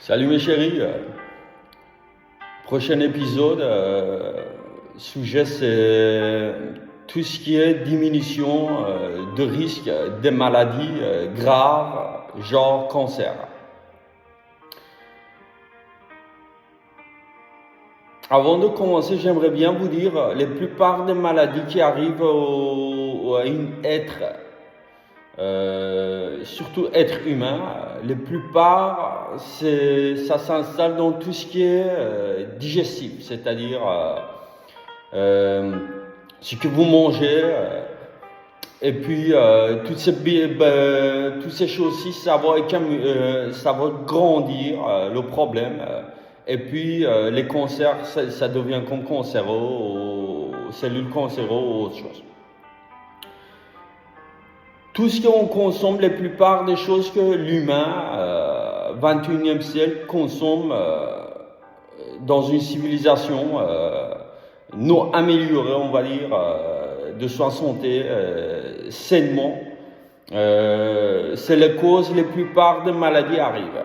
Salut mes chéris, prochain épisode, sujet c'est tout ce qui est diminution de risque des maladies graves, genre cancer. Avant de commencer, j'aimerais bien vous dire, la plupart des maladies qui arrivent à un être, surtout être humain, la plupart, ça s'installe dans tout ce qui est digestif, c'est-à-dire ce que vous mangez, et puis toutes ces choses-ci, ça va grandir le problème, et puis les cancers, ça devient comme cancéreux, ou cellules cancéreuses ou autre chose. Tout ce qu'on consomme, la plupart des choses que l'humain, 21e siècle, consomme dans une civilisation non améliorée, on va dire, de sa santé sainement, c'est la cause, la plupart des maladies arrivent.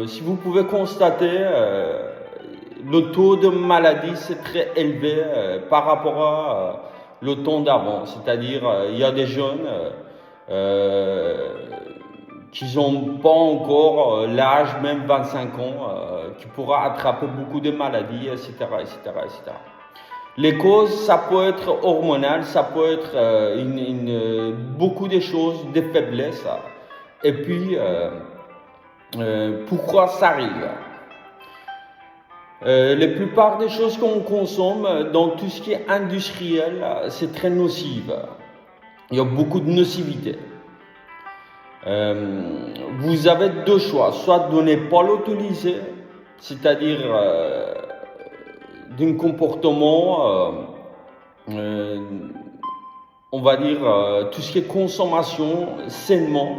Si vous pouvez constater, le taux de maladie c'est très élevé par rapport à le temps d'avant, c'est-à-dire il y a des jeunes qui n'ont pas encore l'âge, même 25 ans, qui pourra attraper beaucoup de maladies, etc., etc., etc. Les causes, ça peut être hormonal, ça peut être beaucoup de choses, des faiblesses, et puis pourquoi ça arrive. La plupart des choses qu'on consomme dans tout ce qui est industriel, c'est très nocif. Il y a beaucoup de nocivité. Vous avez deux choix, soit de ne pas l'utiliser, c'est-à-dire d'un comportement, on va dire, tout ce qui est consommation sainement.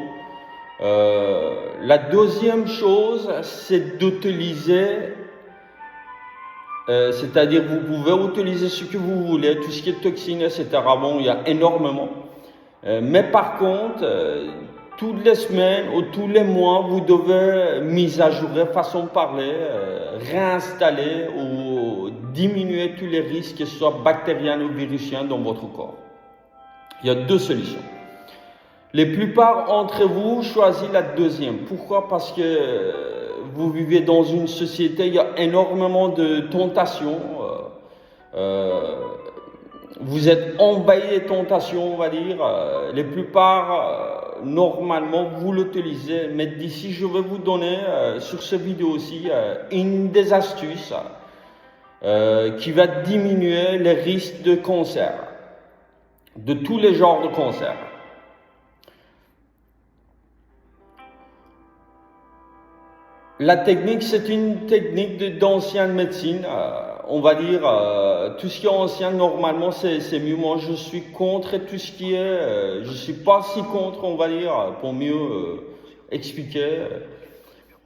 La deuxième chose, c'est d'utiliser, c'est-à-dire vous pouvez utiliser ce que vous voulez, tout ce qui est toxine, etc. Bon, il y a énormément. Mais par contre, toutes les semaines ou tous les mois, vous devez mise à jour, façon de parler, réinstaller ou diminuer tous les risques, que ce soit bactériens ou virusiens, dans votre corps. Il y a deux solutions. La plupart d'entre vous choisissent la deuxième. Pourquoi? Parce que vous vivez dans une société, il y a énormément de tentations. Vous êtes envahi de tentations, on va dire. La plupart, normalement, vous l'utilisez. Mais d'ici, je vais vous donner sur cette vidéo aussi une des astuces qui va diminuer les risques de cancer, de tous les genres de cancer. La technique, c'est une technique d'ancienne médecine. On va dire, tout ce qui est ancien, normalement, c'est mieux. Moi, je suis contre tout ce qui est... je suis pas si contre, on va dire, pour mieux expliquer.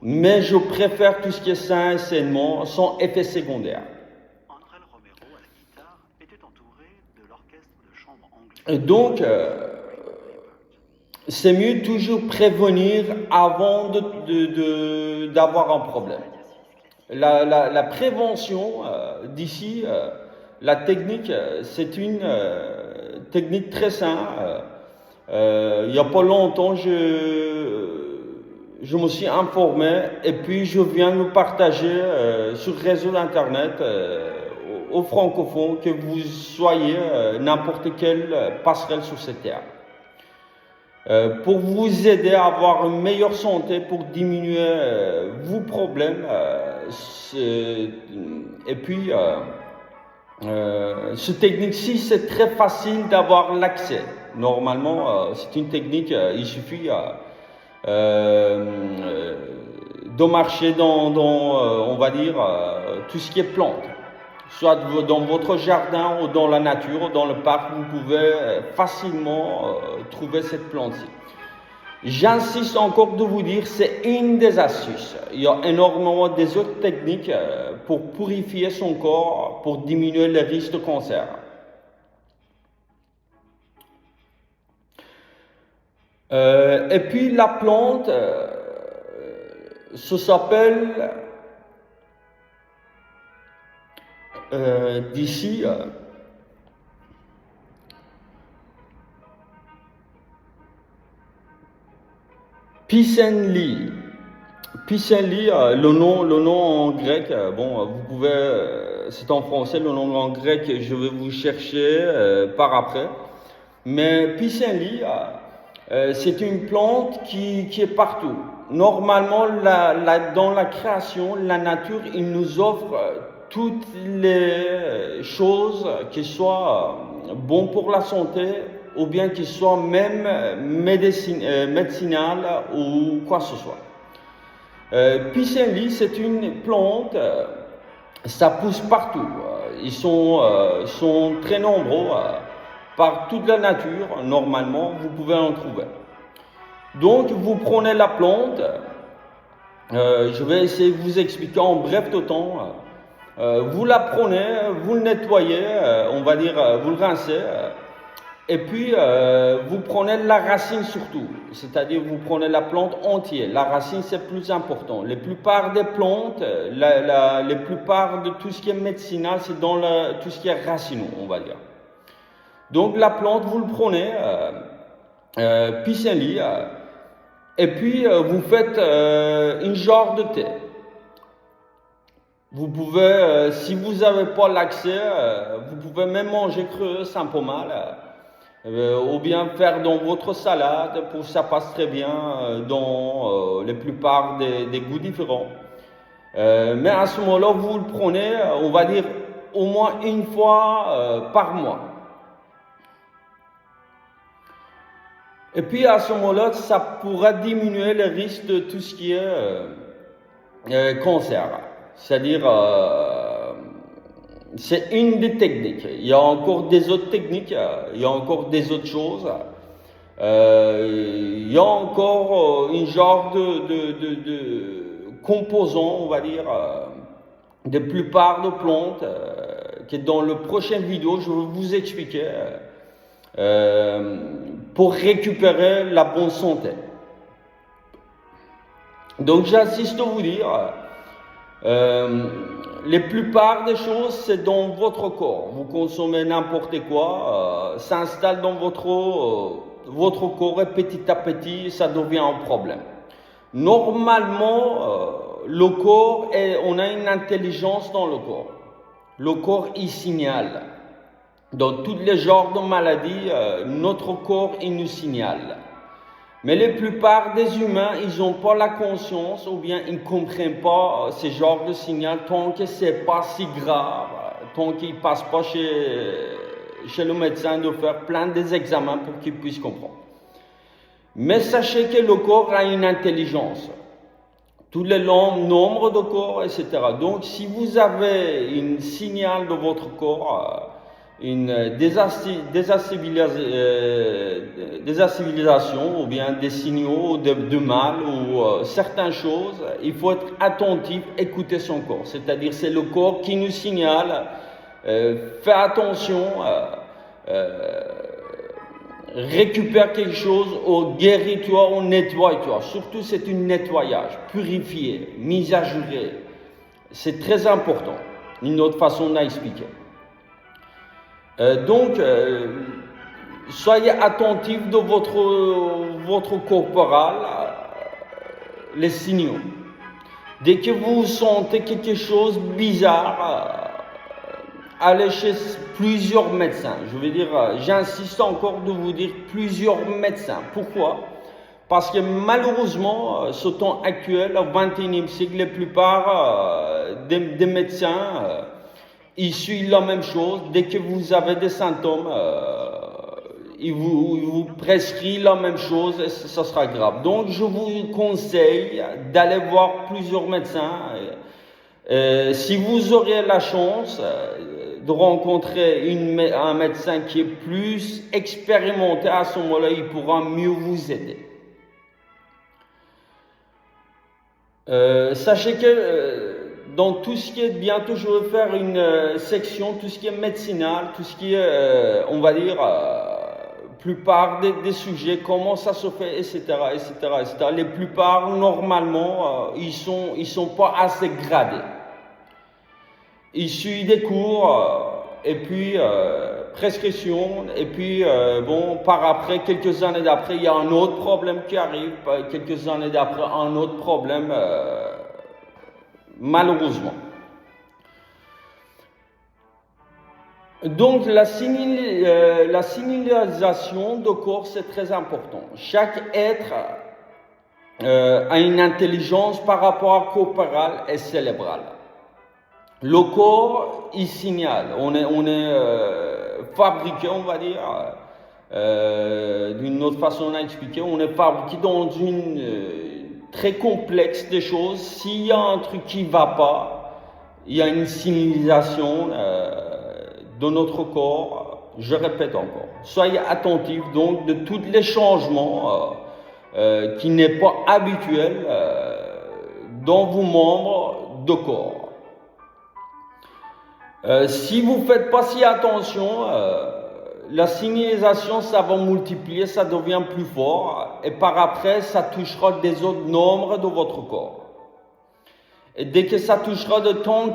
Mais je préfère tout ce qui est sain et sainement, sans effet secondaire. Et donc, c'est mieux toujours prévenir avant d'avoir un problème. La prévention, d'ici, la technique, c'est une technique très simple. Il n'y a pas longtemps, je me suis informé et puis je viens de partager sur le réseau d'internet aux francophones, que vous soyez n'importe quelle passerelle sur cette terre. Pour vous aider à avoir une meilleure santé, pour diminuer vos problèmes. Et puis, cette technique-ci, c'est très facile d'avoir l'accès. Normalement, c'est une technique, il suffit de marcher dans on va dire, tout ce qui est plantes. Soit dans votre jardin ou dans la nature ou dans le parc, vous pouvez facilement trouver cette plante-ci. J'insiste encore de vous dire, c'est une des astuces. Il y a énormément des autres techniques pour purifier son corps, pour diminuer les risques de cancer. Et puis la plante, ça s'appelle d'ici pissenlit. Pissenlit, le nom en grec, bon, vous pouvez, c'est en français, le nom en grec, je vais vous chercher par après. Mais pissenlit, c'est une plante qui est partout. Normalement, dans la création, la nature, il nous offre toutes les choses qui soient bonnes pour la santé ou bien qui soient même médicinales ou quoi que ce soit. Pissenlit, c'est une plante, ça pousse partout. Ils sont très nombreux. Par toute la nature, normalement, vous pouvez en trouver. Donc, vous prenez la plante, je vais essayer de vous expliquer en bref de temps. Vous la prenez, vous le nettoyez, on va dire, vous le rincez, et puis vous prenez la racine surtout, c'est-à-dire vous prenez la plante entière. La racine, c'est plus important. La plupart des plantes, la plupart de tout ce qui est médicinal, c'est dans tout ce qui est racineux, on va dire. Donc la plante, vous le prenez, pissenlit, et puis vous faites une genre de thé. Vous pouvez, si vous n'avez pas l'accès, vous pouvez même manger cru, c'est un peu mal, ou bien faire dans votre salade, pour ça passe très bien dans la plupart des goûts différents. Mais à ce moment-là, vous le prenez, on va dire, au moins une fois par mois. Et puis à ce moment-là, ça pourra diminuer le risque de tout ce qui est cancer. C'est-à-dire, c'est une des techniques. Il y a encore des autres techniques, il y a encore des autres choses. Il y a encore une genre de composants, on va dire, de plupart de plantes, que dans la prochaine vidéo, je vais vous expliquer. Pour récupérer la bonne santé. Donc j'insiste à vous dire, les plupart des choses c'est dans votre corps. Vous consommez n'importe quoi, s'installe dans votre corps et petit à petit ça devient un problème. Normalement, le corps, on a une intelligence dans le corps. Le corps il signale. Dans tous les genres de maladies, notre corps il nous signale. Mais la plupart des humains, ils n'ont pas la conscience ou bien ils ne comprennent pas ce genre de signal tant que ce n'est pas si grave, tant qu'ils ne passent pas chez le médecin de faire plein d'examens pour qu'ils puissent comprendre. Mais sachez que le corps a une intelligence. Tous les nombres de corps, etc. Donc si vous avez un signal de votre corps, une désascivilisation ou bien des signaux de mal ou certaines choses, il faut être attentif, écouter son corps. C'est-à-dire c'est le corps qui nous signale, fais attention, récupère quelque chose, ou guéris-toi, ou nettoie-toi. Surtout c'est un nettoyage, purifier, mise à jour. C'est très important, une autre façon d'expliquer. Donc, soyez attentifs de votre corporel, les signaux. Dès que vous sentez quelque chose de bizarre, allez chez plusieurs médecins. Je veux dire, j'insiste encore de vous dire plusieurs médecins. Pourquoi? Parce que malheureusement, ce temps actuel, au XXIe siècle, la plupart des médecins ils suivent la même chose. Dès que vous avez des symptômes, ils vous prescrivent la même chose et ça sera grave. Donc, je vous conseille d'aller voir plusieurs médecins. Si vous aurez la chance de rencontrer un médecin qui est plus expérimenté, à ce moment-là, il pourra mieux vous aider. Sachez que dans tout ce qui est bientôt, je vais faire une section, tout ce qui est médicinal, tout ce qui est, on va dire, plupart des sujets, comment ça se fait, etc., etc., etc. Les plupart, normalement, ils sont pas assez gradés. Ils suivent des cours, et puis prescription, et puis bon, par après, quelques années d'après, il y a un autre problème qui arrive, quelques années d'après, un autre problème, malheureusement. Donc la signalisation de corps, c'est très important. Chaque être a une intelligence par rapport à corporelle et cérébrale. Le corps, il signale. On est fabriqué, on va dire, d'une autre façon à expliquer, on est fabriqué dans une très complexe des choses. S'il y a un truc qui ne va pas, il y a une signalisation de notre corps. Je répète encore, soyez attentifs donc de tous les changements qui n'est pas habituel dans vos membres de corps. Si vous ne faites pas si attention, la signalisation, ça va multiplier, ça devient plus fort, et par après, ça touchera des autres nombres de votre corps. Et dès que ça touchera de temps,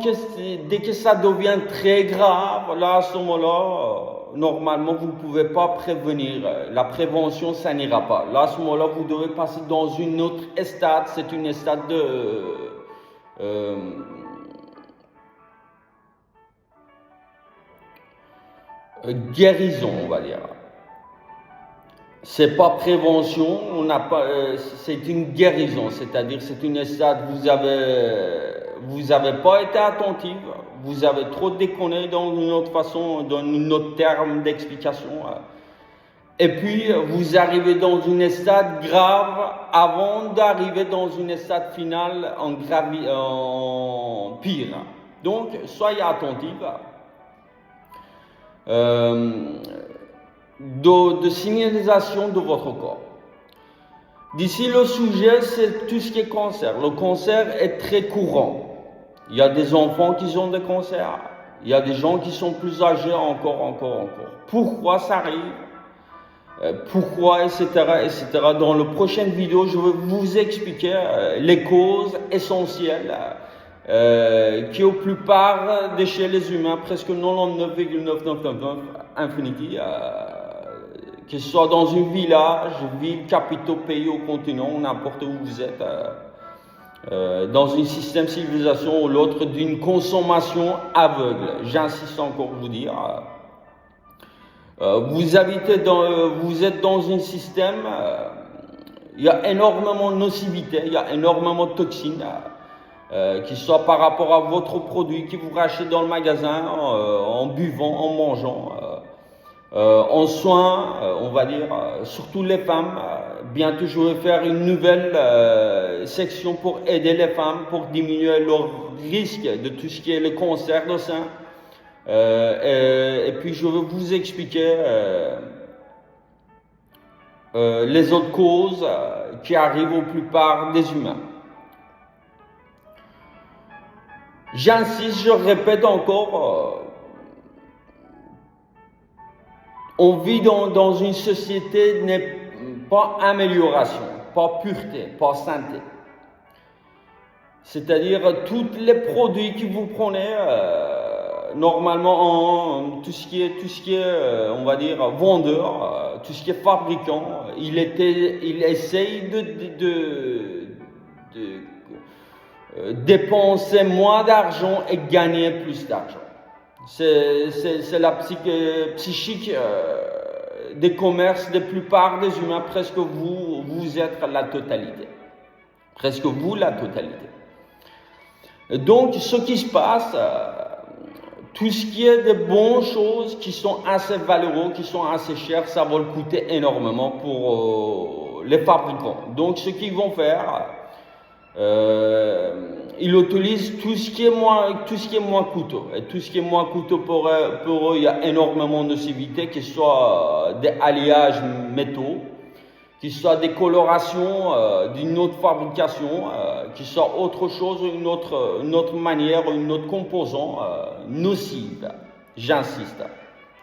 dès que ça devient très grave, là, à ce moment-là, normalement, vous ne pouvez pas prévenir. La prévention, ça n'ira pas. Là, à ce moment-là, vous devez passer dans une autre stade. C'est une stade de guérison, on va dire. C'est pas prévention, on n'a pas, c'est une guérison, c'est-à-dire c'est une stade, vous avez pas été attentif, vous avez trop déconné dans une autre façon, dans un autre terme d'explication, et puis vous arrivez dans une stade grave avant d'arriver dans une stade finale en pire. Donc soyez attentifs. De signalisation de votre corps. D'ici, le sujet, c'est tout ce qui est cancer. Le cancer est très courant. Il y a des enfants qui ont des cancers. Il y a des gens qui sont plus âgés encore. Pourquoi ça arrive? Pourquoi, etc., etc. Dans la prochaine vidéo, je vais vous expliquer les causes essentielles qui, au plupart de chez les humains, presque 99,999 infinity, que ce soit dans un village, ville, capitale, pays ou continent, n'importe où vous êtes, dans un système de civilisation ou l'autre, d'une consommation aveugle. J'insiste encore à vous dire. Vous êtes dans un système, il y a énormément de nocivité, il y a énormément de toxines, qui soit par rapport à votre produit que vous rachetez dans le magasin, en buvant, en mangeant, en soins, on va dire, surtout les femmes. Bientôt, je vais faire une nouvelle section pour aider les femmes, pour diminuer leur risque de tout ce qui est le cancer de sein. Et puis, je vais vous expliquer les autres causes qui arrivent aux plupart des humains. J'insiste, je répète encore, on vit dans une société n'est pas amélioration, pas pureté, pas santé. C'est-à-dire tous les produits que vous prenez, normalement, tout ce qui est, on va dire, vendeur, tout ce qui est fabricant, il essaye de dépenser moins d'argent et gagner plus d'argent. C'est la psychique des commerces, de la plupart des humains, presque vous êtes la totalité. Presque vous, la totalité. Donc, ce qui se passe, tout ce qui est de bonnes choses qui sont assez valeureuses, qui sont assez chères, ça va le coûter énormément pour les fabricants. Donc, ce qu'ils vont faire, ils utilisent tout ce qui est moins coûteux. Et tout ce qui est moins coûteux pour eux, il y a énormément de nocivité, que ce soit des alliages métaux, que ce soit des colorations d'une autre fabrication, que ce soit autre chose, une autre manière, une autre composant nocive. J'insiste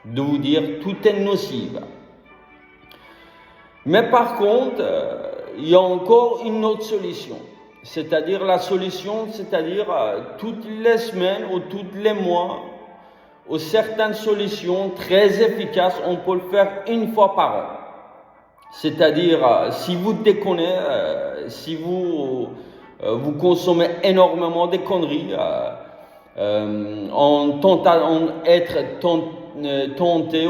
de vous dire, tout est nocive. Mais par contre, il y a encore une autre solution. C'est-à-dire la solution, c'est-à-dire toutes les semaines ou tous les mois, ou certaines solutions très efficaces, on peut le faire une fois par an. C'est-à-dire, si vous déconnez, si vous consommez énormément de conneries, en être tenté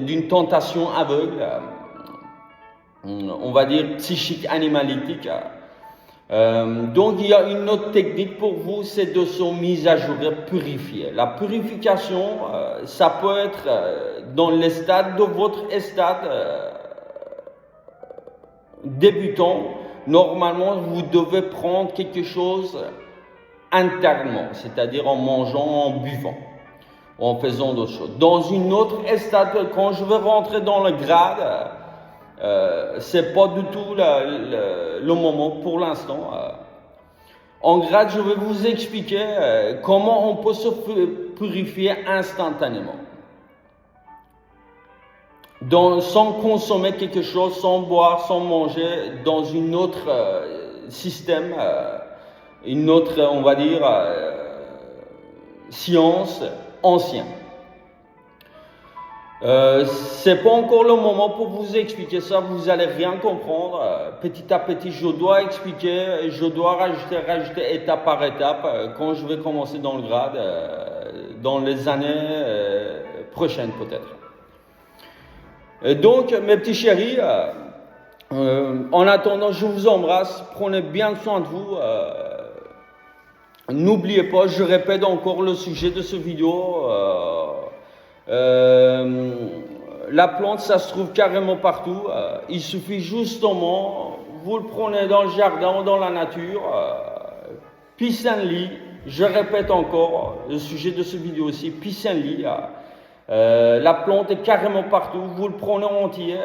d'une tentation aveugle, on va dire psychique animalitique. Donc il y a une autre technique pour vous, c'est de se mise à jour, purifier. La purification, ça peut être dans les stades de votre stade débutant. Normalement, vous devez prendre quelque chose internement, c'est-à-dire en mangeant, en buvant, en faisant d'autres choses. Dans une autre stade, quand je vais rentrer dans le grade, c'est pas du tout le moment pour l'instant. En grade, je vais vous expliquer comment on peut se purifier instantanément. Sans consommer quelque chose, sans boire, sans manger, dans une autre système, une autre, on va dire, science ancienne. C'est pas encore le moment pour vous expliquer ça, vous allez rien comprendre. Petit à petit, je dois expliquer, je dois rajouter étape par étape quand je vais commencer dans le grade, dans les années prochaines peut-être. Donc, mes petits chéris, en attendant, je vous embrasse, prenez bien soin de vous. N'oubliez pas, je répète encore le sujet de cette vidéo. La plante, ça se trouve carrément partout. Il suffit justement, vous le prenez dans le jardin ou dans la nature, pissenlit. Je répète encore le sujet de cette vidéo aussi, pissenlit. La plante est carrément partout. Vous le prenez entier.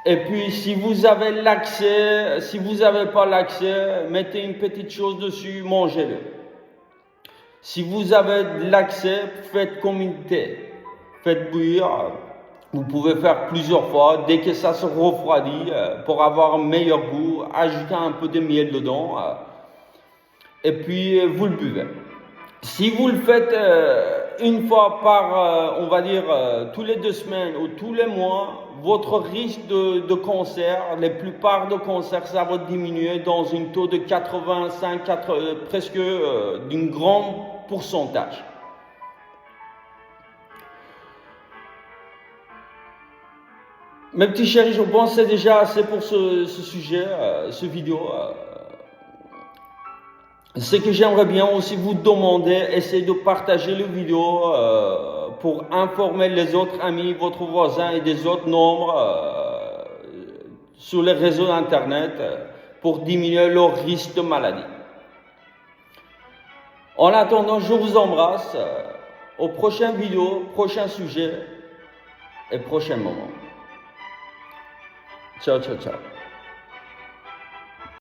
Et puis, si vous avez l'accès, si vous n'avez pas l'accès, mettez une petite chose dessus, mangez-le. Si vous avez l'accès, faites comme une thé. Faites bouillir. Vous pouvez faire plusieurs fois. Dès que ça se refroidit, pour avoir un meilleur goût, ajoutez un peu de miel dedans. Et puis, vous le buvez. Si vous le faites une fois par, on va dire, tous les 2 semaines ou tous les mois, votre risque de cancer, la plupart de cancers, ça va diminuer dans un taux de 85, presque d'un grand pourcentage. Mes petits chéris, je pense que c'est déjà assez pour ce sujet, ce vidéo. Ce que j'aimerais bien aussi vous demander, essayez de partager la vidéo pour informer les autres amis, votre voisin et des autres nombres sur les réseaux d'internet pour diminuer leur risque de maladie. En attendant, je vous embrasse. Aux prochaines vidéos, prochains sujets et prochains moments. Ciao, ciao, ciao.